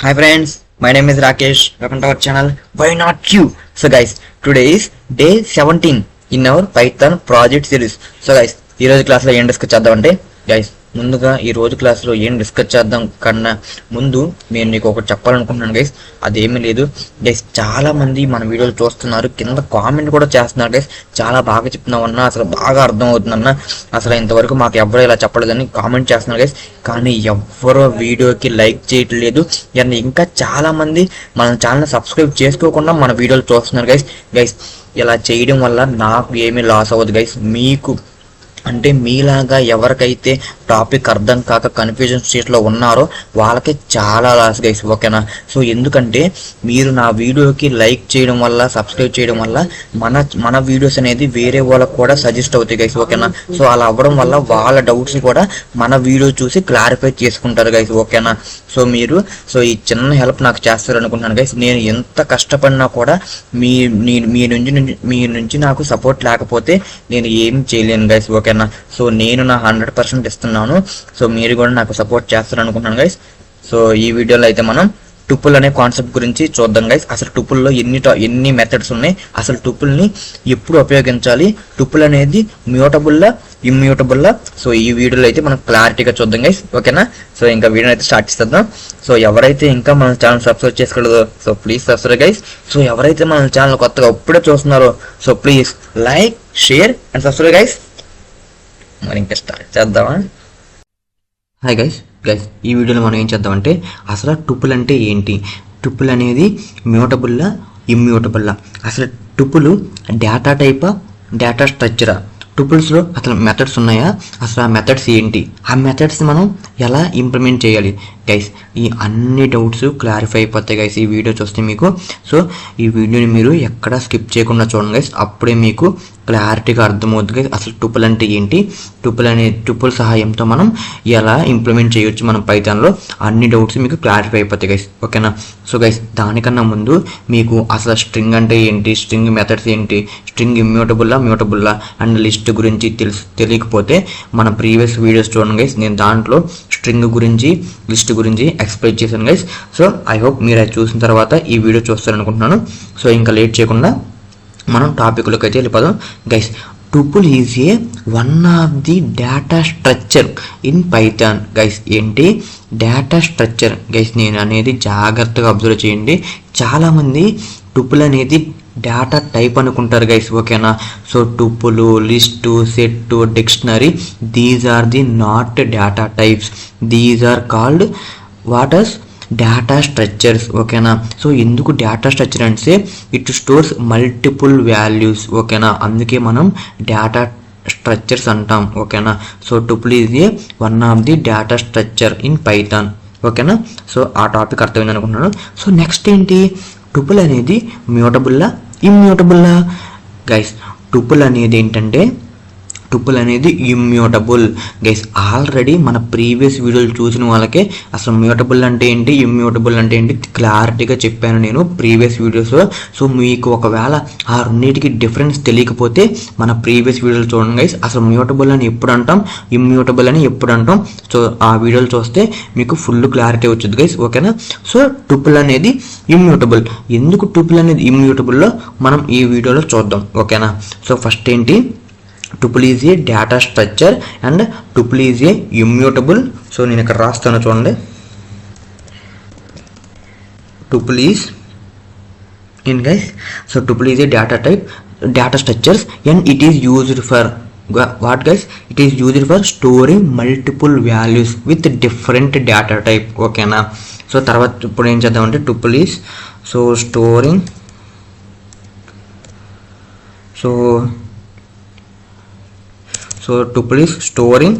Hi friends, my name is Rakesh. Welcome to our channel. Why not you? So guys, today is day 17 in our Python project series. So guys, ఈ రోజు class లో ఏం discuss చేద్దాం అంటే guys ముందుగా ఈ రోజు class లో ఏం డిస్కస్ చేద్దాం కన్నా ముందు నేను మీకు ఒకటి చెప్పాలనుకుంటున్నాను గైస్. అదేమీ లేదు గైస్, చాలా మంది మన వీడియోలు చూస్తున్నారు, కింద కామెంట్ కూడా చేస్తున్నారు గైస్. చాలా బాగా చెప్తున్నావు అన్న, అసలు బాగా అర్థం అవుతుందన్న, అసలు ఇంతవరకు మాకు ఎవరు ఇలా చెప్పలేదని కామెంట్ చేస్తున్నారు గైస్. కానీ ఎవ్వరూ వీడియోకి లైక్ చేయట్లేదు. అండ్ ఇంకా చాలా మంది మన ఛానల్ సబ్స్క్రైబ్ చేసుకోకుండా మన వీడియోలు చూస్తున్నారు గైస్. గైస్ ఇలా చేయడం వల్ల నాకు ఏమీ లాస్ అవ్వదు గైస్. మీకు అంటే మీలాగా ఎవరికైతే టాపిక్ అర్థం కాక కన్ఫ్యూజన్ స్టేట్లో ఉన్నారో వాళ్ళకి చాలా లాస్ గైస్, ఓకేనా? సో ఎందుకంటే మీరు నా వీడియోకి లైక్ చేయడం వల్ల, సబ్స్క్రైబ్ చేయడం వల్ల మన వీడియోస్ అనేది వేరే వాళ్ళకి కూడా సజెస్ట్ అవుతాయి గైస్, ఓకేనా? సో అలా అవ్వడం వల్ల వాళ్ళ డౌట్స్ కూడా మన వీడియో చూసి క్లారిఫై చేసుకుంటారు గైస్, ఓకేనా? సో మీరు ఈ చిన్న హెల్ప్ నాకు చేస్తారు అనుకుంటున్నాను గైస్. నేను ఎంత కష్టపడినా కూడా మీ నుంచి నాకు సపోర్ట్ లేకపోతే నేను ఏం చేయలేను గైస్, ఓకేనా? సో నేను నా 100% ఇస్తున్నాను. సో మీరు కూడా నాకు సపోర్ట్ చేస్తారు అనుకుంటున్నాను గైస్. సో ఈ వీడియోలో అయితే మనం టుపుల్ అనే కాన్సెప్ట్ గురించి చూద్దాం గైస్. అసలు టుపుల్లో ఎన్ని మెథడ్స్ ఉన్నాయి, అసలు టుపుల్ని ఎప్పుడు ఉపయోగించాలి, టుపుల్ అనేది మ్యూటబుల్లా ఇమ్యూటబుల్లా, సో ఈ వీడియోలో అయితే మనం క్లారిటీగా చూద్దాం గైస్, ఓకేనా? సో ఇంకా వీడియో అయితే స్టార్ట్ చేద్దాం. సో ఎవరైతే ఇంకా మన ఛానల్ సబ్స్క్రైబ్ చేసుకోలేదో so please subscribe guys. So ఎవరైతే మన ఛానల్ కొత్తగా ఇప్పుడే చూస్తున్నారో so please like, share and subscribe guys. మరి ఇంకా స్టార్ట్ చేద్దామా? హాయ్ గైస్, ఈ వీడియోలో మనం ఏం చేద్దామంటే అసలు టుపుల్ అంటే ఏంటి, టుపుల్ అనేది మ్యూటబుల్లా ఇమ్యూటబుల్లా, అసలు టుపుల్ డేటా టైపా డేటా స్ట్రక్చరా, టుపుల్స్లో అసలు మెథడ్స్ ఉన్నాయా, అసలు ఆ మెథడ్స్ ఏంటి, ఆ మెథడ్స్ మనం ఎలా ఇంప్లిమెంట్ చేయాలి గైస్, ఈ అన్ని డౌట్స్ క్లారిఫై అయిపోతాయి గైస్ ఈ వీడియో చూస్తే మీకు. సో ఈ వీడియోని మీరు ఎక్కడ స్కిప్ చేయకుండా చూడండి గైస్, అప్పుడే మీకు క్లారిటీగా అర్థమవుతుంది గైస్ అసలు టుపుల్ అంటే ఏంటి, టుపుల్ సహాయంతో మనం ఎలా ఇంప్లిమెంట్ చేయొచ్చు మనం పైథాన్లో, అన్ని డౌట్స్ మీకు క్లారిఫై అయిపోతాయి గైస్, ఓకేనా? సో గైస్ దానికన్నా ముందు మీకు అసలు స్ట్రింగ్ అంటే ఏంటి, స్ట్రింగ్ మెథడ్స్ ఏంటి, స్ట్రింగ్ మ్యూటబుల్లా అండ్ లిస్ట్ గురించి తెలియకపోతే మన ప్రీవియస్ వీడియోస్ చూడండి గైస్. నేను దాంట్లో స్ట్రింగ్ గురించి, లిస్ట్ గురించి ఎక్స్ప్లెయిన్ చేశాను గైస్. సో ఐ హోప్ మీరు అది చూసిన తర్వాత ఈ వీడియో చూస్తారనుకుంటున్నాను. సో ఇంకా లేట్ చేయకుండా మనం టాపిక్లోకి అయితే వెళ్ళిపోదాం guys. Tuple is a one of the data structure in Python guys. ఏంటి డేటా స్ట్రక్చర్ గైస్, నేను అనేది జాగ్రత్తగా అబ్జర్వ్ చేయండి. చాలామంది టుపుల్ అనేది డేటా టైప్ అనుకుంటారు గైస్, ఓకేనా? So tuple, list, set, dictionary, these are the not data types, these are called what as data structures, ఓకేనా? సో ఎందుకు డేటా స్ట్రక్చర్ అంటే ఇట్ స్టోర్స్ మల్టిపుల్ వాల్యూస్, ఓకేనా? అందుకే మనం డేటా స్ట్రక్చర్స్ అంటాం, ఓకేనా? So tuple is a one of the data structure in Python, ఓకేనా? So ఆ టాపిక్ అర్థమైంది అనుకుంటున్నాను. సో నెక్స్ట్ ఏంటి, టుపుల్ అనేది మ్యూటబుల్లా ఇమ్యూటబుల్లా గైస్? టుపుల్ అనేది ఏంటంటే టుపుల్ అనేది ఇమ్యూటబుల్ గైస్. ఆల్రెడీ మన ప్రీవియస్ వీడియోలు చూసిన వాళ్ళకే అసలు మ్యూటబుల్ అంటే ఏంటి, ఇమ్యూటబుల్ అంటే ఏంటి క్లారిటీగా చెప్పాను నేను ప్రీవియస్ వీడియోస్లో. సో మీకు ఒకవేళ ఆ రెండింటికి డిఫరెన్స్ తెలియకపోతే మన ప్రీవియస్ వీడియోలు చూడండి గైస్. అసలు మ్యూటబుల్ అని ఎప్పుడు అంటాం, ఇమ్యూటబుల్ అని ఎప్పుడు అంటాం, సో ఆ వీడియోలు చూస్తే మీకు ఫుల్ క్లారిటీ వచ్చింది గైస్, ఓకేనా? సో టుపుల్ అనేది ఇమ్యూటబుల్. ఎందుకు టుపుల్ అనేది ఇమ్యూటబుల్లో మనం ఈ వీడియోలో చూద్దాం, ఓకేనా? సో ఫస్ట్ ఏంటి, tuple is A data structure and tuple is A immutable. So నేను ఇక్కడ రాస్తాను చూడండి, tuple is in guys. So tuple is A data type, data structures and it is used for what guys, it is used for storing multiple values with different data type, ఓకేనా? So తర్వాత ఇప్పుడు ఏం చేద్దామంటే tuple is so storing, so tuple is storing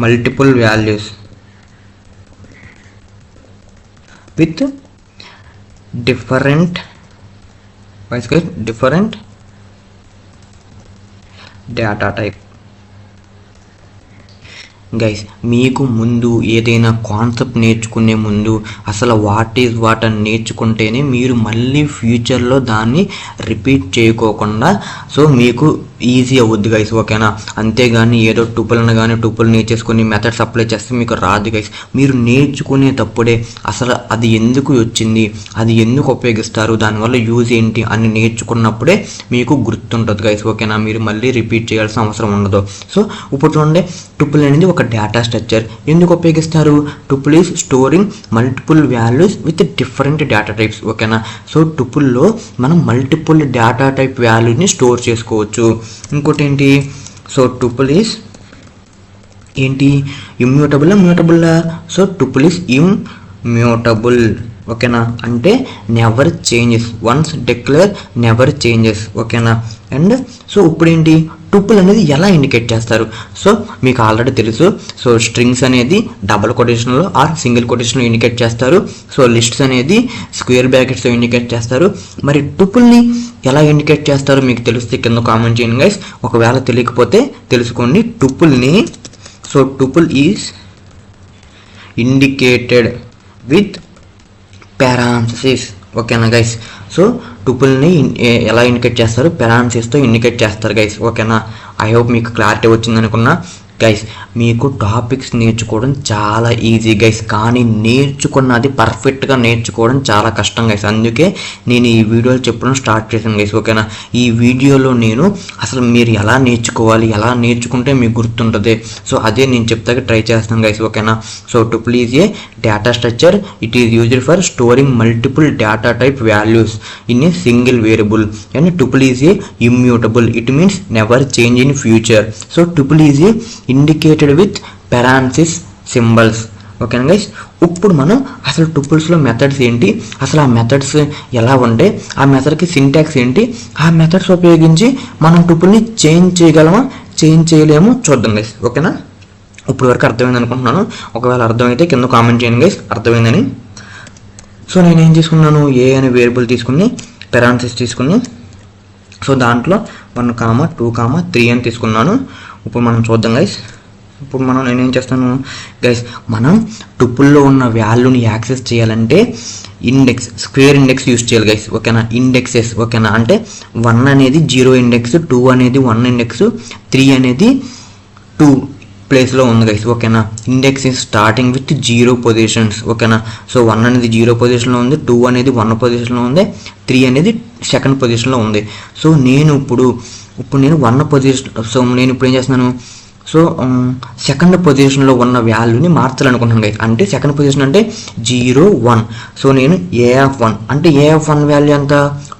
multiple values with different data type guys. మీకు ముందు ఏదైనా concept నేర్చుకునే ముందు అసలు వాట్ ఈజ్ వాట్ అని నేర్చుకుంటేనే మీరు మళ్ళీ ఫ్యూచర్లో దాన్ని రిపీట్ చేయకోకుండా సో మీకు ఈజీ అవుద్ది గైస్, ఓకేనా. అంతేగాని ఏదో టూపుల్ అనగానే టూపుల్ నేర్చేసుకొని మెథడ్స్ అప్లై చేస్తే మీకు రాదు గైస్. మీరు నేర్చుకునేటప్పుడే అసలు అది ఎందుకు వచ్చింది, అది ఎందుకు ఉపయోగిస్తారు, దానివల్ల యూజ్ ఏంటి అని నేర్చుకున్నప్పుడే మీకు గుర్తుంటుంది గైస్, ఓకేనా. మీరు మళ్ళీ రిపీట్ చేయాల్సిన అవసరం ఉండదు. సో ఇప్పుడు చూడండి, టూపుల్ అనేది ఒక డేటా స్ట్రక్చర్. ఎందుకు ఉపయోగిస్తారు? Tuple is storing multiple values with different data types, ఓకేనా. సో టూపుల్లో మనం మల్టిపుల్ డేటా టైప్ వాల్యూని స్టోర్ చేసుకోవచ్చు. ఇంకోటి ఏంటి? సో టూపుల్ ఈజ్ ఏంటి? Immutable mutable. So tuple is immutable, ఓకేనా. అంటే never changes, once declare never changes, ఓకేనా. అండ్ సో ఇప్పుడు ఏంటి? టూపుల్ అనేది ఎలా ఇండికేట్ చేస్తారు? సో మీకు ఆల్రెడీ తెలుసు. సో స్ట్రింగ్స్ అనేది డబుల్ కొటేషన్లో ఆర్ సింగిల్ కొటేషన్లో ఇండికేట్ చేస్తారు. సో లిస్ట్స్ అనేది స్క్వేర్ బ్రాకెట్స్తో ఇండికేట్ చేస్తారు. మరి టూపుల్ని ఎలా ఇండికేట్ చేస్తారో మీకు తెలిస్తే కింద కామెంట్ చేయండి గైస్. ఒకవేళ తెలియకపోతే తెలుసుకోండి. టూపుల్ని, so tuple is indicated with parenthesis, ఓకేనా గైస్. సో టూపుల్ని ఎలా ఇండికేట్ చేస్తారు? పారాంథసిస్తో ఇండికేట్ చేస్తారు గైస్, ఓకేనా. ఐ హోప్ మీకు క్లారిటీ వచ్చింది అనుకున్నా గైస్. మీకు టాపిక్స్ నేర్చుకోవడం చాలా ఈజీ గైస్, కానీ నేర్చుకున్నది పర్ఫెక్ట్గా నేర్చుకోవడం చాలా కష్టం గైస్. అందుకే నేను ఈ వీడియోలు చెప్పడం స్టార్ట్ చేశాను గైస్, ఓకేనా. ఈ వీడియోలో నేను అసలు మీరు ఎలా నేర్చుకోవాలి, ఎలా నేర్చుకుంటే మీకు గుర్తుంటుంది, సో అదే నేను చెప్తాక ట్రై చేస్తాను గైస్, ఓకేనా. So tuple is a data structure. It is used for storing multiple data type values in a single variable. And tuple is a immutable. It means never change in future. So tuple is a indicated with parenthesis symbols, ఓకేనా guys. ఇప్పుడు మనం అసలు టూపుల్స్లో methods ఏంటి, అసలు ఆ methods ఎలా ఉంటాయి, ఆ మెథడ్కి సింటాక్స్ ఏంటి, ఆ మెథడ్స్ ఉపయోగించి మనం టూపుల్ని చేంజ్ చేయగలమా, చేంజ్ చేయలేమో చూద్దాం గైస్, ఓకేనా. ఇప్పుడు వరకు అర్థమైంది అనుకుంటున్నాను. ఒకవేళ అర్థమైతే కింద కామెంట్ చేయండి గైస్ అర్థమైందని. సో నేను ఏం తీసుకున్నాను? ఏ అనే వేరియబుల్ తీసుకుని పారాంథసిస్ తీసుకుని, సో దాంట్లో 1, 2, 3 అని తీసుకున్నాను. ఇప్పుడు మనం చూద్దాం గైస్. ఇప్పుడు నేనేం చేస్తాను గైస్, మనం టూపుల్లో ఉన్న వాల్యూని యాక్సెస్ చేయాలంటే ఇండెక్స్, స్క్వేర్ ఇండెక్స్ యూస్ చేయాలి గైస్, ఓకేనా. ఇండెక్సెస్, ఓకేనా. అంటే 1 అనేది 0 ఇండెక్స్, 2 అనేది 1 ఇండెక్స్, 3 అనేది 2 ప్లేస్లో ఉంది గైస్, ఓకేనా. Index is starting with 0 positions, ఓకేనా. సో 1 అనేది 0 పొజిషన్లో ఉంది, 2 అనేది 1 పొజిషన్లో ఉంది, 3 అనేది 2nd పొజిషన్లో ఉంది. సో నేను ఇప్పుడు నేను 1 పొజిషన్, సో నేను ఇప్పుడు ఏం చేస్తున్నాను? సో 2nd పొజిషన్లో ఉన్న వాల్యూని మార్చాలనుకుంటున్నాను గైస్. అంటే 2nd పొజిషన్ అంటే 0, 1. సో నేను A1 అంటే A1 వాల్యూ ఎంత?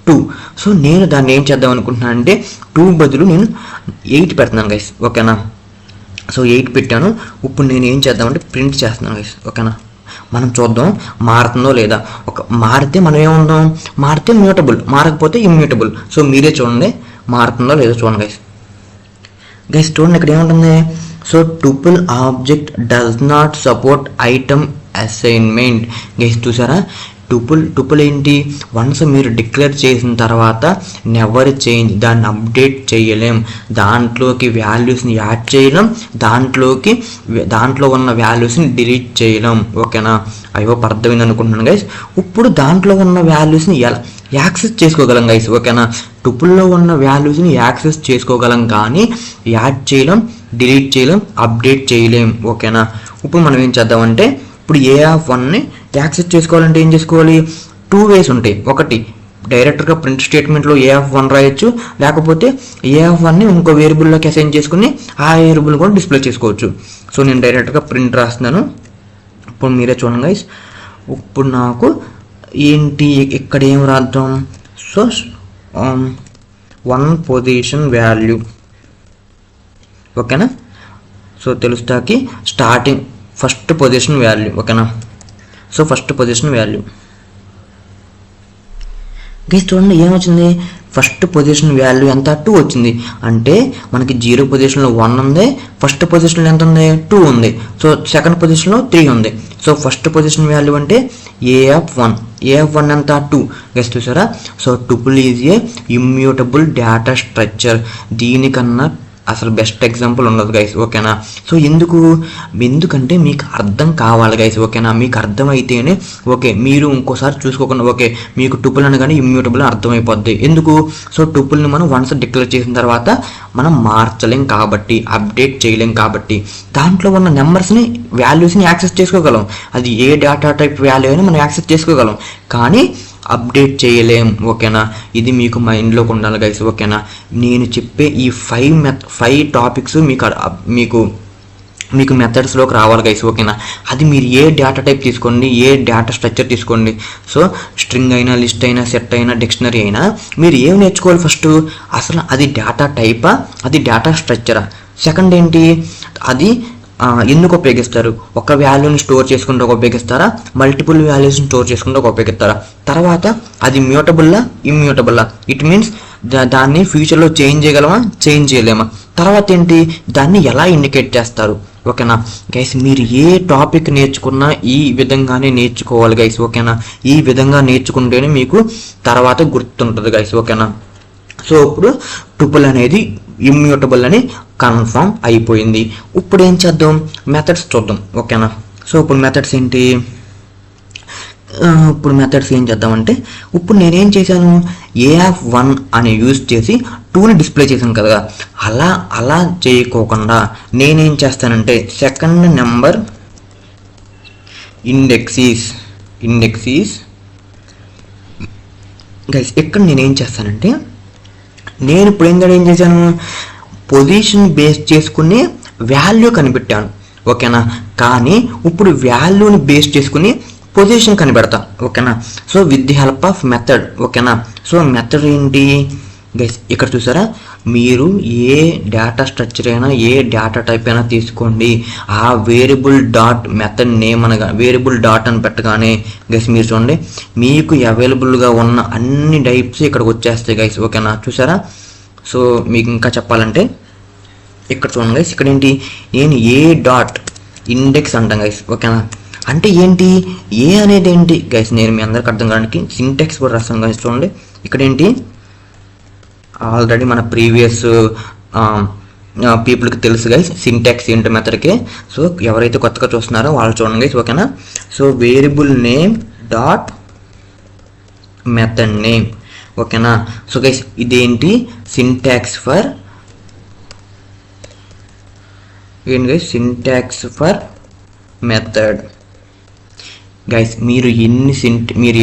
2. సో నేను దాన్ని ఏం చేద్దాం అనుకుంటున్నాను అంటే 2 బదులు నేను 8 పెడుతున్నాను గైస్, ఓకేనా. సో 8 పెట్టాను. ఇప్పుడు నేను ఏం చేద్దామంటే ప్రింట్ చేస్తున్నాను గైస్, ఓకేనా. మనం చూద్దాం మారుతుందో లేదా. మారితే మనం ఏముందాం? మారితే మ్యూటబుల్, మారకపోతే ఇమ్యూటబుల్. సో మీరే చూడండి మారుతుందో లేదో చూడండి గైస్. గైస్ చూడండి ఇక్కడ ఏముంటుంది? So tuple object does not support item assignment. Guys చూసారా? టూపుల్ ఏంటి? వన్స్ మీరు డిక్లేర్ చేసిన తర్వాత నెవర్ చేంజ్, దాన్ని అప్డేట్ చేయలేం, దాంట్లోకి వాల్యూస్ని యాడ్ చేయలేం, దాంట్లో ఉన్న వాల్యూస్ని డిలీట్ చేయలేం, ఓకేనా. అయ్యో అర్థమైంది అనుకుంటున్నాను గైస్. ఇప్పుడు దాంట్లో ఉన్న వాల్యూస్ని ఎలా యాక్సెస్ చేసుకోగలం గైస్, ఓకేనా. టూపుల్లో ఉన్న వాల్యూస్ని యాక్సెస్ చేసుకోగలం కానీ యాడ్ చేయలేం, డిలీట్ చేయలేం, అప్డేట్ చేయలేం, ఓకేనా. ఇప్పుడు మనం ఏం చేద్దామంటే ఇప్పుడు A1ని యాక్సెస్ చేసుకోవాలంటే ఏం చేసుకోవాలి? 2 వేస్ ఉంటాయి. ఒకటి డైరెక్ట్గా ప్రింట్ స్టేట్మెంట్లో A1 రాయొచ్చు, లేకపోతే A1ని ఇంకో వేరియబుల్లోకి అసైన్ చేసుకుని ఆ వేరియబుల్ కూడా డిస్ప్లే చేసుకోవచ్చు. సో నేను డైరెక్ట్గా ప్రింట్ రాస్తున్నాను. ఇప్పుడు మీరే చూడండి గైస్. ఇప్పుడు నాకు ఏంటి ఇక్కడ ఏం రాద్దాం? సో 1 పొజిషన్ వాల్యూ, ఓకేనా. సో తెలుస్తాకి స్టార్టింగ్ ఫస్ట్ పొజిషన్ వాల్యూ, ఓకేనా. So first position value guys చూడండి ఏమొచ్చింది? ఫస్ట్ పొజిషన్ వాల్యూ ఎంత? 2 వచ్చింది. అంటే మనకి 0 పొజిషన్లో 1 ఉంది, ఫస్ట్ పొజిషన్లో ఎంత ఉంది? 2 ఉంది. సో 2nd పొజిషన్లో 3 ఉంది. సో ఫస్ట్ పొజిషన్ వాల్యూ అంటే A1 ఎంత? 2. గైస్ చూసారా? So tuple is a immutable data structure. దీనికన్నా అసలు బెస్ట్ ఎగ్జాంపుల్ ఉండదు గైస్, ఓకేనా. సో ఎందుకంటే మీకు అర్థం కావాలి గైస్, ఓకేనా. మీకు అర్థమైతేనే ఓకే, మీరు ఇంకోసారి చూసుకోకుండా ఓకే మీకు టుపుల్ అనగానే ఇమ్యూటబుల్ అర్థమైపోద్ది. ఎందుకు? సో టుపుల్ని మనం వన్స్ డిక్లేర్ చేసిన తర్వాత మనం మార్చలేం కాబట్టి, అప్డేట్ చేయలేం కాబట్టి, దాంట్లో ఉన్న నెంబర్స్ని వాల్యూస్ని యాక్సెస్ చేసుకోగలం. అది ఏ డేటా టైప్ వాల్యూ అయినా మనం యాక్సెస్ చేసుకోగలం, కానీ అప్డేట్ చేయలేం, ఓకేనా. ఇది మీకు మైండ్లోకి ఉండాలి గైస్, ఓకేనా. నేను చెప్పే ఈ 5 టాపిక్స్ మీకు మెథడ్స్లోకి రావాలి గైస్, ఓకేనా. అది మీరు ఏ డేటా టైప్ తీసుకోండి, ఏ డేటా స్ట్రక్చర్ తీసుకోండి, సో స్ట్రింగ్ అయినా, లిస్ట్ అయినా, సెట్ అయినా, డిక్షనరీ అయినా, మీరు ఏం నేర్చుకోవాలి ఫస్ట్? అసలు అది డేటా టైపా, అది డేటా స్ట్రక్చరా? సెకండ్ ఏంటి, అది ఎందుకు ఉపయోగిస్తారు? ఒక వాల్యూని స్టోర్ చేసుకుంటే ఒక ఉపయోగిస్తారా, మల్టిపుల్ వాల్యూస్ని స్టోర్ చేసుకుంటే ఒక ఉపయోగిస్తారా? తర్వాత అది మ్యూటబుల్లా, ఇమ్యూటబుల్లా? ఇట్ మీన్స్ దాన్ని ఫ్యూచర్లో చేంజ్ చేయగలమా, చేంజ్ చేయలేమా? తర్వాత ఏంటి, దాన్ని ఎలా ఇండికేట్ చేస్తారు, ఓకేనా. గైస్ మీరు ఏ టాపిక్ నేర్చుకున్నా ఈ విధంగానే నేర్చుకోవాలి గైస్, ఓకేనా. ఈ విధంగా నేర్చుకుంటేనే మీకు తర్వాత గుర్తుంటుంది గైస్, ఓకేనా. సో ఇప్పుడు టుపుల్ అనేది ఇమ్యూటబుల్ అని కన్ఫర్మ్ అయిపోయింది. ఇప్పుడు ఏం చేద్దాం, మెథడ్స్ చూద్దాం, ఓకేనా. సో ఇప్పుడు మెథడ్స్ ఏంటి, ఇప్పుడు మెథడ్స్ ఏం చేద్దామంటే, ఇప్పుడు నేనేం చేశాను, AF1 అని యూజ్ చేసి 2ని డిస్ప్లే చేశాను కదా, అలా చేయకోకుండా నేనేం చేస్తానంటే సెకండ్ నెంబర్ ఇండెక్సీస్ గైస్, ఇక్కడ నేనేం చేస్తానంటే, నేను ఇప్పుడు ఏం చేశాను, పొజిషన్ బేస్ చేసుకుని వాల్యూ కనిపెట్టాను, ఓకేనా. కానీ ఇప్పుడు వాల్యూని బేస్ చేసుకుని పొజిషన్ కనిపెడతా, ఓకేనా. So with the help of method, ఓకేనా. సో మెథడ్ ఏంటి గైస్, ఇక్కడ చూసారా, మీరు ఏ డేటా స్ట్రక్చర్ అయినా, ఏ డేటా టైప్ అయినా తీసుకోండి, ఆ వేరియబుల్ డాట్ మెథడ్ నేమ్ అనగా వేరియబుల్ డాట్ అని పెట్టగానే గైస్ మీరు చూడండి, మీకు అవైలబుల్గా ఉన్న అన్ని టైప్స్ ఇక్కడికి వచ్చేస్తాయి గైస్, ఓకేనా. చూసారా. సో మీకు ఇంకా చెప్పాలంటే ఇక్కడ చూడండి గైస్, ఇక్కడ ఏంటి, నేను ఏ డాట్ ఇండెక్స్ అంటాం గైస్, ఓకేనా. అంటే ఏంటి, ఏ అనేది ఏంటి గైస్, నేను మీ అందరికి అర్థం కావడానికి సింటాక్స్ కూడా రాస్తాను గైస్. చూడండి ఇక్కడ ఏంటి, ఆల్రెడీ మన ప్రీవియస్ పీపుల్కి తెలుసు గైస్ సింటాక్స్ ఏంటో మెథడ్కి. సో ఎవరైతే కొత్తగా చూస్తున్నారో వాళ్ళు చూడండి గైస్, ఓకేనా. So variable name dot method name, ఓకేనా. సో గైస్ ఇదేంటి, సింటాక్స్ ఫర్ ఏంటి guys, syntax for method. Guys మీరు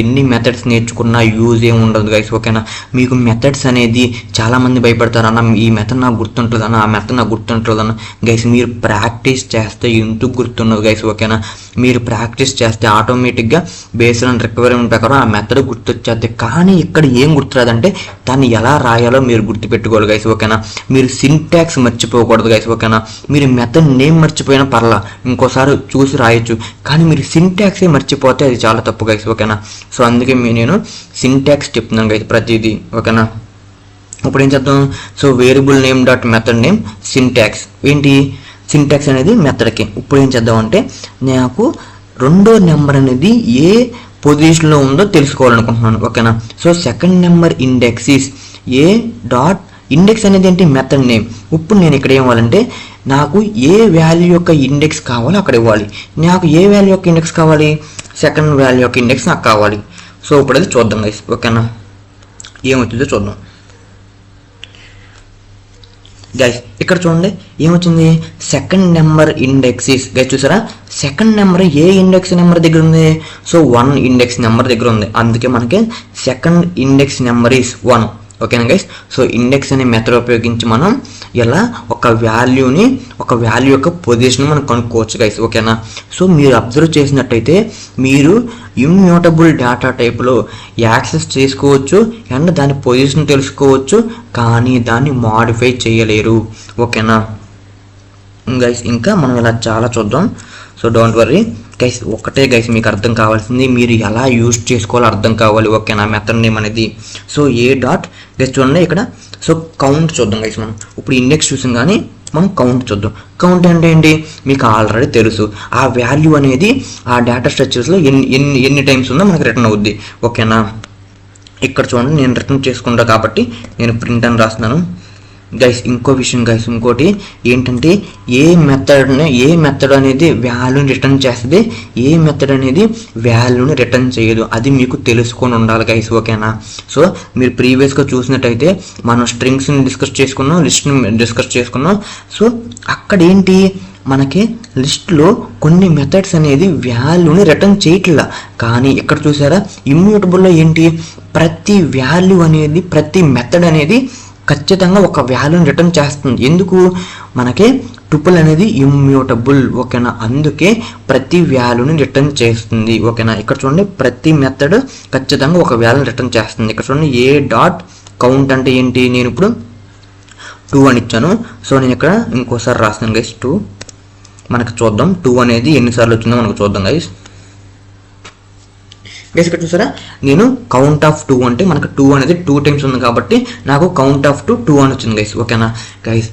ఎన్ని మెథడ్స్ నేర్చుకున్నా యూజ్ ఏమి ఉండదు గైస్, ఓకేనా. మీకు మెథడ్స్ అనేది చాలామంది భయపడతారు, అన్న ఈ మెథడ్ నాకు గుర్తుంటుందన్న, ఆ మెథడ్ నాకు గుర్తుంటుందన్న. గైస్ మీరు ప్రాక్టీస్ చేస్తే ఎందుకు గుర్తుండదు గైస్, ఓకేనా. మీరు ప్రాక్టీస్ చేస్తే ఆటోమేటిక్గా బేస్డ్ ఆన్ రిక్వైర్మెంట్ ప్రకారం ఆ మెథడ్ గుర్తొచ్చేది. కానీ ఇక్కడ ఏం గుర్తురాదంటే దాన్ని ఎలా రాయాలో మీరు గుర్తుపెట్టుకోవాలి గైస్, ఓకేనా. మీరు సింటాక్స్ మర్చిపోకూడదు గైస్, ఓకేనా. మీరు మెథడ్ నేమ్ మర్చిపోయినా పర్లా, ఇంకోసారి చూసి రాయొచ్చు, కానీ మీరు సింటాక్సే మర్చిపోతే అది చాలా తప్పు గైస్, ఓకేనా. సో అందుకే నేను సింటాక్స్ చెప్తున్నాను గైస్ ప్రతిదీ, ఓకేనా. ఇప్పుడు ఏం చేద్దాం, so variable name dot method name syntax ఏంటి, సింటాక్స్ అనేది మెథడ్కి. ఇప్పుడు ఏం చేద్దాం అంటే, నాకు రెండో నెంబర్ అనేది ఏ పొజిషన్లో ఉందో తెలుసుకోవాలనుకుంటున్నాను, ఓకేనా. So second number index A dot index అనేది ఏంటి, మెథడ్ నేమ్. ఇప్పుడు నేను ఇక్కడ ఏమవ్వాలంటే, నాకు ఏ వాల్యూ యొక్క ఇండెక్స్ కావాలో అక్కడ ఇవ్వాలి. నాకు ఏ వాల్యూ యొక్క ఇండెక్స్ కావాలి, సెకండ్ వాల్యూ యొక్క ఇండెక్స్ నాకు కావాలి. సో ఇప్పుడు అది చూద్దాం గైస్, ఓకేనా, ఏమవుతుందో చూద్దాం గైస్. ఇక్కడ చూడండి ఏమొచ్చింది, సెకండ్ నెంబర్ ఇండెక్స్ గైస్. చూసారా, సెకండ్ నెంబర్ ఏ ఇండెక్స్ నెంబర్ దగ్గర ఉంది, సో 1 ఇండెక్స్ నెంబర్ దగ్గర ఉంది, అందుకే మనకి సెకండ్ ఇండెక్స్ నెంబర్ ఈస్ 1, ఓకేనా గైస్. సో ఇండెక్స్ అనే మెథడ్ ఉపయోగించి మనం ఇలా ఒక వాల్యూ యొక్క పొజిషన్ మనం కనుక్కోవచ్చు గైస్, ఓకేనా. సో మీరు అబ్జర్వ్ చేసినట్టయితే మీరు ఇమ్యూటబుల్ డేటా టైప్లో యాక్సెస్ చేసుకోవచ్చు అండ్ దాని పొజిషన్ తెలుసుకోవచ్చు, కానీ దాన్ని మాడిఫై చేయలేరు, ఓకేనా గైస్. ఇంకా మనం ఇలా చాలా చూద్దాం. సో డోంట్ వర్రీ గైస్, ఒకటే గైస్ మీకు అర్థం కావాల్సింది, మీరు ఎలా యూజ్ చేసుకోవాలో అర్థం కావాలి, ఓకేనా, మెథడ్ నేమ్ అనేది. సో ఏ డాట్ గైస్ చూడండి ఇక్కడ, సో కౌంట్ చూద్దాం గైస్. మనం ఇప్పుడు ఇండెక్స్ చూసాం కానీ మనం కౌంట్ చూద్దాం. కౌంట్ అంటే ఏంటి మీకు ఆల్రెడీ తెలుసు, ఆ వాల్యూ అనేది ఆ డేటా స్ట్రక్చర్స్లో ఎన్ని టైమ్స్ ఉందో మనకు రిటర్న్ అవుద్ది, ఓకేనా. ఇక్కడ చూడండి నేను రిటర్న్ చేసుకుంటా కాబట్టి నేను ప్రింట్ అని రాస్తున్నాను, గైస్ ఇంకో విషయం గైస్, ఇంకోటి ఏంటంటే ఏ మెథడ్ అనేది వాల్యూని రిటర్న్ చేస్తుంది, ఏ మెథడ్ అనేది వాల్యూని రిటర్న్ చేయదు, అది మీకు తెలుసుకొని ఉండాలి గైస్, ఓకేనా. సో మీరు ప్రీవియస్గా చూసినట్టయితే మనం స్ట్రింగ్స్ని డిస్కస్ చేసుకున్నాం, లిస్ట్ని డిస్కస్ చేసుకున్నాం. సో అక్కడ ఏంటి, మనకి లిస్ట్లో కొన్ని మెథడ్స్ అనేది వాల్యూని రిటర్న్ చేయట్లా. కానీ ఇక్కడ చూసారా ఇమ్యూటబుల్లో ఏంటి, ప్రతి వాల్యూ అనేది ప్రతి మెథడ్ అనేది ఖచ్చితంగా ఒక వాల్యూని రిటర్న్ చేస్తుంది. ఎందుకు, మనకి టుపుల్ అనేది ఇమ్యూటబుల్, ఓకేనా. అందుకే ప్రతి వాల్యూని రిటర్న్ చేస్తుంది, ఓకేనా. ఇక్కడ చూడండి ప్రతి మెథడ్ ఖచ్చితంగా ఒక వాల్యూని రిటర్న్ చేస్తుంది. ఇక్కడ చూడండి ఏ డాట్ కౌంట్ అంటే ఏంటి, నేను ఇప్పుడు 2 అని ఇచ్చాను. సో నేను ఇక్కడ ఇంకోసారి రాస్తాను గైస్ 2. మనకు చూద్దాం 2 అనేది ఎన్నిసార్లు వచ్చిందో మనకు చూద్దాం గైస్. ఇక్కడ చూసారా నేను కౌంట్ ఆఫ్ 2 అంటే మనకు 2 అనేది 2 టైమ్స్ ఉంది కాబట్టి నాకు కౌంట్ ఆఫ్ 2 అని వచ్చింది గైస్, ఓకేనా. గైస్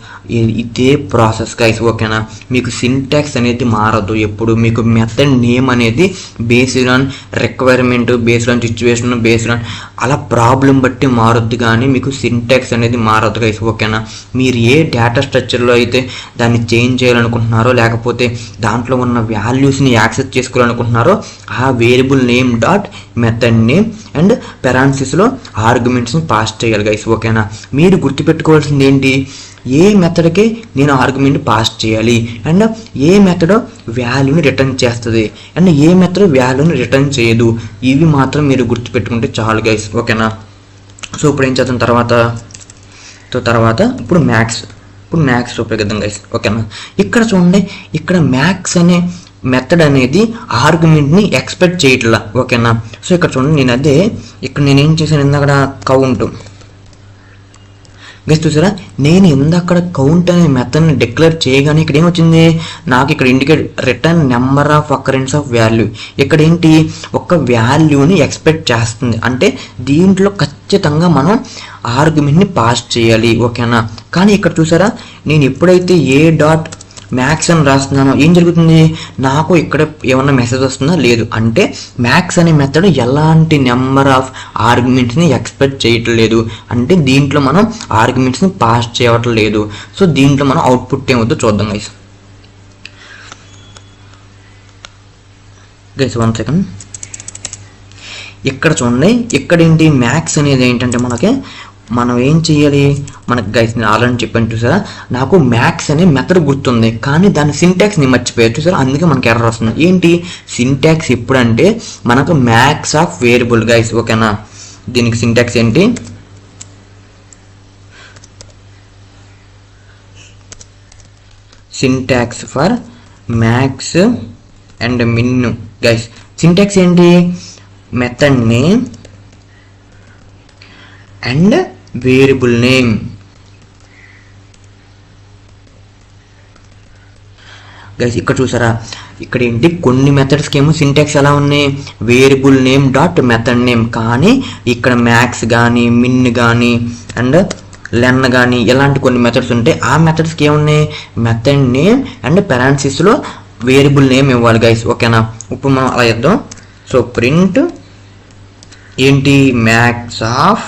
ఇదే ప్రాసెస్ గైస్, ఓకేనా. మీకు సింటాక్స్ అనేది మారదు ఎప్పుడు, మీకు మెథడ్ నేమ్ అనేది based on requirement, based on situation, based on అలా ప్రాబ్లం బట్టి మారద్దు, కానీ మీకు సింటాక్స్ అనేది మారదు గైస్, ఓకేనా. మీరు ఏ డేటా స్ట్రక్చర్లో అయితే దాన్ని చేంజ్ చేయాలనుకుంటున్నారో, లేకపోతే దాంట్లో ఉన్న వాల్యూస్ని యాక్సెస్ చేసుకోవాలనుకుంటున్నారో ఆ variable name dot method name and పెరాన్సిస్లో ఆర్గ్యుమెంట్స్ని పాస్ చేయాలి గైస్, ఓకేనా. మీరు గుర్తుపెట్టుకోవాల్సింది ఏంటి, ఏ మెథడ్కి నేను ఆర్గ్యుమెంట్ పాస్ చేయాలి, అండ్ ఏ మెథడ్ వాల్యూని రిటర్న్ చేస్తుంది, అండ్ ఏ మెథడ్ వాల్యూని రిటర్న్ చేయదు, ఇవి మాత్రం మీరు గుర్తుపెట్టుకుంటే చాలు గైస్, ఓకేనా. సో ఇప్పుడు ఏం చేద్దాం తర్వాత ఇప్పుడు మ్యాథ్స్ ఉపయోగిద్దాం గైస్, ఓకేనా. ఇక్కడ చూడండి, ఇక్కడ మ్యాథ్స్ అనే మెథడ్ అనేది ఆర్గ్యుమెంట్ని ఎక్స్పెక్ట్ చేయట్లా, ఓకేనా. సో ఇక్కడ చూడండి నేను ఏం చేశాను, ఇందాక కౌంట్ గైస్ చూసారా, నేను ఇందాక కౌంట్ అనే మెథడ్ని డిక్లేర్ చేయగానే ఇక్కడ ఏమొచ్చింది, నాకు ఇక్కడ indicate return number of occurrence of value. ఇక్కడ ఏంటి, ఒక వాల్యూని ఎక్స్పెక్ట్ చేస్తుంది, అంటే దీంట్లో ఖచ్చితంగా మనం ఆర్గ్యుమెంట్ని పాస్ చేయాలి, ఓకేనా. కానీ ఇక్కడ చూసారా, నేను ఎప్పుడైతే ఏ డాట్ మ్యాథ్స్ అని రాస్తున్నానో ఏం జరుగుతుంది, నాకు ఇక్కడ ఏమన్నా మెసేజ్ వస్తుందా, లేదు. అంటే మ్యాథ్స్ అనే మెథడ్ ఎలాంటి నెంబర్ ఆఫ్ ఆర్గ్యుమెంట్స్ని ఎక్స్పెక్ట్ చేయట్లేదు, అంటే దీంట్లో మనం ఆర్గ్యుమెంట్స్ని పాస్ చేయట్లేదు. సో దీంట్లో మనం అవుట్పుట్ ఏమవుతుందో చూద్దాం గైస్. 1 సెకండ్. ఇక్కడ చూడండి, ఇక్కడ ఏంటి మ్యాథ్స్ అనేది ఏంటంటే మనం ఏం చేయాలి, మనకు గైస్ నేను ఆల్రెడీ చెప్పాను చూసారా, నాకు మ్యాథ్స్ అనే మెథడ్ గుర్తుంది, కానీ దాని సింటాక్స్ నేను మర్చిపోయాను చూసారా, అందుకే మనకి ఎర్రర్ వస్తుంది. ఏంటి సింటాక్స్ ఎప్పుడంటే మనకు మ్యాథ్స్ ఆఫ్ వేరియబుల్ గైస్, ఓకేనా. దీనికి సింటాక్స్ ఏంటి, syntax for max and min guys. Syntax ఏంటి, method name and variable name. Guys ఇక్కడ చూసారా, ఇక్కడ ఏంటి కొన్ని మెథడ్స్కి ఏమో సింటాక్స్ ఎలా ఉన్నాయి, variable name dot method name, కానీ ఇక్కడ మ్యాథ్స్ కానీ మిన్ కానీ అండ్ లెన్ కానీ ఇలాంటి కొన్ని మెథడ్స్ ఉంటాయి. ఆ మెథడ్స్కి ఏమున్నాయి, మెథడ్ నేమ్ అండ్ పెరాన్సిస్లో వేరియబుల్ నేమ్ ఇవ్వాలి గైస్, ఓకేనా. ఇప్పుడు మనం అలా చేద్దాం. సో ప్రింట్ ఏంటి, మ్యాథ్స్ ఆఫ్,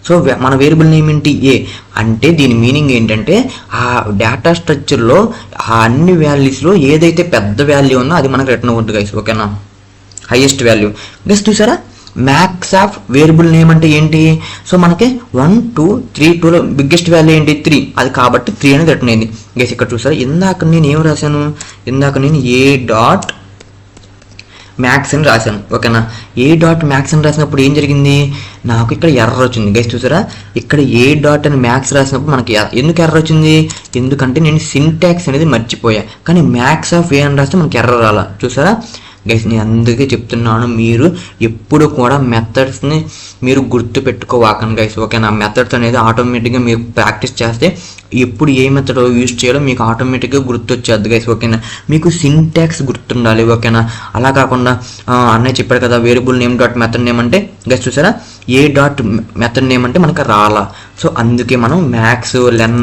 సో మన వేరియబుల్ నేమ్ ఏంటి, ఏ. అంటే దీని మీనింగ్ ఏంటంటే ఆ డేటా స్ట్రక్చర్లో ఆ అన్ని వాల్యూస్లో ఏదైతే పెద్ద వాల్యూ ఉందో అది మనకు రిటర్న్ అవుతుంది గైస్, ఓకేనా, హైయెస్ట్ వాల్యూ. గైస్ చూసారా, మ్యాథ్స్ ఆఫ్ వేరియబుల్ నేమ్ అంటే ఏంటి, సో మనకి 1 2 3 2లో బిగ్గెస్ట్ వాల్యూ ఏంటి 3, అది కాబట్టి 3 అనేది రిటర్న్ అయింది గైస్. ఇక్కడ చూసారా, ఇందాక నేను ఏం రాశాను, నేను ఏ డాట్ మ్యాథ్స్ అని రాశాను, ఓకేనా. ఏ డాట్ మ్యాథ్స్ అని రాసినప్పుడు ఏం జరిగింది, నాకు ఇక్కడ ఎర్రర్ వచ్చింది గైస్. చూసారా, ఇక్కడ ఏ డాట్ అని మ్యాథ్స్ రాసినప్పుడు మనకి ఎందుకు ఎర్రర్ వచ్చింది, ఎందుకంటే నేను సింటాక్స్ అనేది మర్చిపోయా, కానీ మ్యాథ్స్ ఆఫ్ ఏ అని రాస్తే మనకి ఎర్రర్ రాలా. చూసారా గైస్, నేను అందుకే చెప్తున్నాను, మీరు ఎప్పుడు కూడా మెథడ్స్ని మీరు గుర్తు పెట్టుకోవాకండి గైస్, ఓకేనా. మెథడ్స్ అనేది ఆటోమేటిక్గా మీరు ప్రాక్టీస్ చేస్తే ఎప్పుడు ఏ మెథడ్ యూజ్ చేయాలో మీకు ఆటోమేటిక్గా గుర్తొచ్చేది గైస్, ఓకేనా. మీకు సింటాక్స్ గుర్తుండాలి, ఓకేనా. అలా కాకుండా అన్నయ్య చెప్పాడు కదా variable name dot method name అంటే గైస్ చూసారా, ఏ డాట్ మెథడ్ నేమ్ అంటే మనకు రాలా. సో అందుకే మనం మ్యాథ్స్ లెన్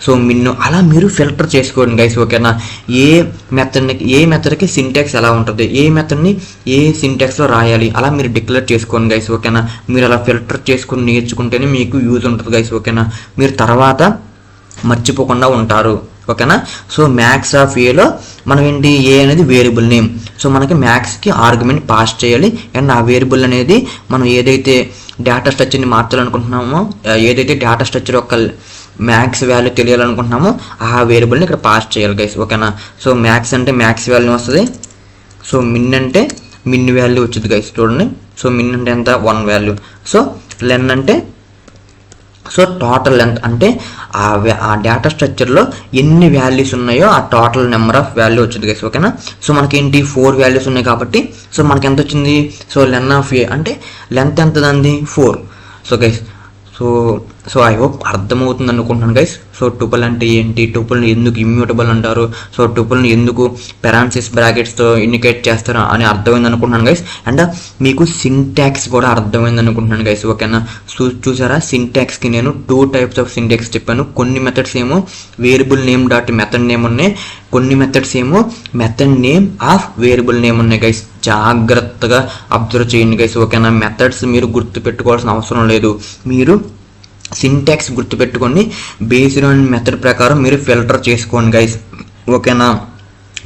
సో మిన్ను అలా మీరు ఫిల్టర్ చేసుకోండి గైస్, ఓకేనా. ఏ మెథడ్కి సింటాక్స్ ఎలా ఉంటుంది, ఏ మెథడ్ని ఏ సింటాక్స్లో రాయాలి అలా మీరు డిక్లేర్ చేసుకోండి గైస్, ఓకేనా. మీరు అలా ఫిల్టర్ చేసుకుని నేర్చుకుంటేనే మీకు యూజ్ ఉంటుంది గైస్, ఓకేనా. మీరు తర్వాత మర్చిపోకుండా ఉంటారు. ఓకేనా. సో మ్యాథ్స్ ఆఫ్ ఏలో మనం ఏంటి, ఏ అనేది వేరియబుల్ నేమ్. సో మనకి మ్యాథ్స్కి ఆర్గ్యుమెంట్ పాస్ చేయాలి. అండ్ ఆ వేరియబుల్ అనేది మనం ఏదైతే డేటా స్ట్రక్చర్ని మార్చాలనుకుంటున్నామో, ఏదైతే డేటా స్ట్రక్చర్ యొక్క మ్యాథ్స్ వాల్యూ తెలియాలనుకుంటున్నామో ఆ వేరియబుల్ని ఇక్కడ పాస్ చేయాలి గైస్. ఓకేనా. సో మ్యాథ్స్ అంటే మ్యాథ్స్ వాల్యూ వస్తుంది. సో మిన్ అంటే మిన్ వాల్యూ వచ్చింది గైస్, చూడండి. సో మిన్ అంటే ఎంత, 1 వాల్యూ. సో లెన్ అంటే సో టోటల్ లెంత్ అంటే ఆ డేటా స్ట్రక్చర్లో ఎన్ని వాల్యూస్ ఉన్నాయో ఆ టోటల్ నెంబర్ ఆఫ్ వాల్యూ వచ్చింది గైస్. ఓకేనా. సో మనకి ఏంటి 4 వాల్యూస్ ఉన్నాయి కాబట్టి సో మనకి ఎంత వచ్చింది, సో లెన్ ఆఫ్ ఏ అంటే లెంత్ ఎంత దాన్ని 4. So guys so I hope అర్థమవుతుంది అనుకుంటున్నాను గైస్. సో టుపుల్ అంటే ఏంటి, టుపుల్ని ఎందుకు ఇమ్యూటబుల్ అంటారు, సో టుపుల్ని ఎందుకు పెరాన్సిస్ బ్రాకెట్స్తో ఇండికేట్ చేస్తారు అని అర్థమైంది అనుకుంటున్నాను గైస్. అండ్ మీకు సింటాక్స్ కూడా అర్థమైంది అనుకుంటున్నాను గైస్. ఓకేనా. చూసారా, సింటాక్స్కి నేను 2 టైప్స్ ఆఫ్ సింటాక్స్ చెప్పాను. కొన్ని మెథడ్స్ ఏమో variable name dot method name ఉన్నాయి, కొన్ని మెథడ్స్ ఏమో method name of variable name ఉన్నాయి గైస్. జాగ్రత్తగా అబ్జర్వ్ చేయండి గైస్. ఓకేనా. మెథడ్స్ మీరు గుర్తుపెట్టుకోవాల్సిన అవసరం లేదు, మీరు సింటాక్స్ గుర్తుపెట్టుకొని బేస్డ్ ఆన్ మెథడ్ ప్రకారం మీరు ఫిల్టర్ చేసుకోండి గైస్. ఓకేనా.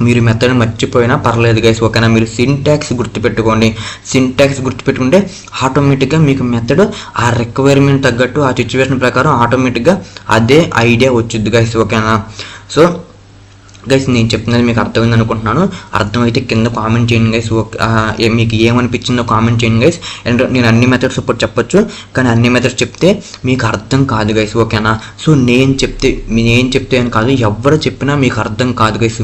మీరు మెథడ్ మర్చిపోయినా పర్లేదు గైస్. ఓకేనా. మీరు సింటాక్స్ గుర్తుపెట్టుకోండి. సింటాక్స్ గుర్తుపెట్టుకుంటే ఆటోమేటిక్గా మీకు మెథడ్ ఆ రిక్వైర్మెంట్ తగ్గట్టు ఆ సిచ్యువేషన్ ప్రకారం ఆటోమేటిక్గా అదే ఐడియా వచ్చింది గైస్. ఓకేనా. సో గైస్ నేను చెప్తున్నది మీకు అర్థమైంది అనుకుంటున్నాను. అర్థమైతే కింద కామెంట్ చేయండి గైస్. మీకు ఏమనిపించిందో కామెంట్ చేయండి గైస్. అండ్ నేను అన్ని మెథడ్స్ ఇప్పుడు చెప్పొచ్చు, కానీ అన్ని మెథడ్స్ చెప్తే మీకు అర్థం కాదు గైస్. ఓకేనా. సో నేను చెప్తే అని కాదు, ఎవరు చెప్పినా మీకు అర్థం కాదు గైస్.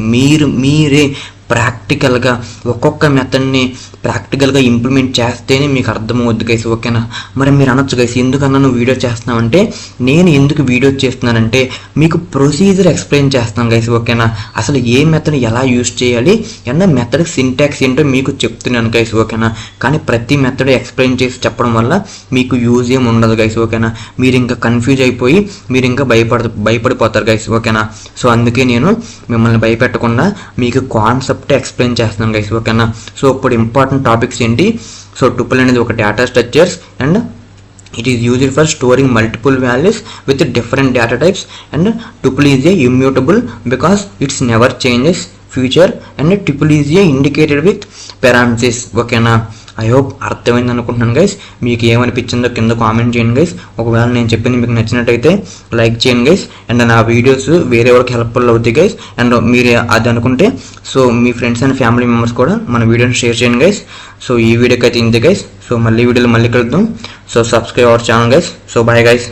మీరే ప్రాక్టికల్గా ఒక్కొక్క మెథడ్ని ప్రాక్టికల్గా ఇంప్లిమెంట్ చేస్తేనే మీకు అర్థమవుద్ది గైస్. ఓకేనా. మరి మీరు అనొచ్చు గైస్, ఎందుకన్నా నువ్వు వీడియో చేస్తున్నావంటే, నేను ఎందుకు వీడియో చేస్తున్నానంటే మీకు ప్రొసీజర్ ఎక్స్ప్లెయిన్ చేస్తాను గైస్. ఓకేనా. అసలు ఏ మెథడ్ ఎలా యూజ్ చేయాలి అన్న మెథడ్ సింటాక్స్ ఏంటో మీకు చెప్తున్నాను గైస్. ఓకేనా. కానీ ప్రతి మెథడ్ ఎక్స్ప్లెయిన్ చేసి చెప్పడం వల్ల మీకు యూజ్ ఏం ఉండదు గైస్. ఓకేనా. మీరు ఇంకా కన్ఫ్యూజ్ అయిపోయి మీరు ఇంకా భయపడిపోతారు గైస్. ఓకేనా. సో అందుకే నేను మిమ్మల్ని భయపెట్టకుండా మీకు కాన్సెప్ట్ ఎక్స్ప్లెయిన్ చేస్తున్నాను గైస్. ఓకేనా. సో ఇప్పుడు ఇంపార్టెంట్ టాపిక్స్ ఏంటి, సో టుపుల్ అనేది ఒక data structures and it is used for storing multiple values with different data types, and tuple is a immutable because it's never changes future, and tuple is a indicated with parentheses. ఓకేనా. I hope అర్థమైంది అనుకుంటున్నాను guys. మీకు ఏమనిపించిందో కింద comment చేయండి guys. ఒకవేళ నేను చెప్పింది మీకు నచ్చినట్టయితే లైక్ చేయండి గైస్. అండ్ నా వీడియోస్ వేరే వాళ్ళకి హెల్ప్ఫుల్ అవుతాయి గైస్. అండ్ మీరు అది అనుకుంటే so me friends and family members కూడా మన వీడియోని షేర్ చేయండి గైస్. సో ఈ వీడియోకి అయితే ఇంతే గైస్. సో మళ్ళీ వీడియోలో మళ్ళీ కలుద్దాం. So subscribe our channel guys. So bye guys.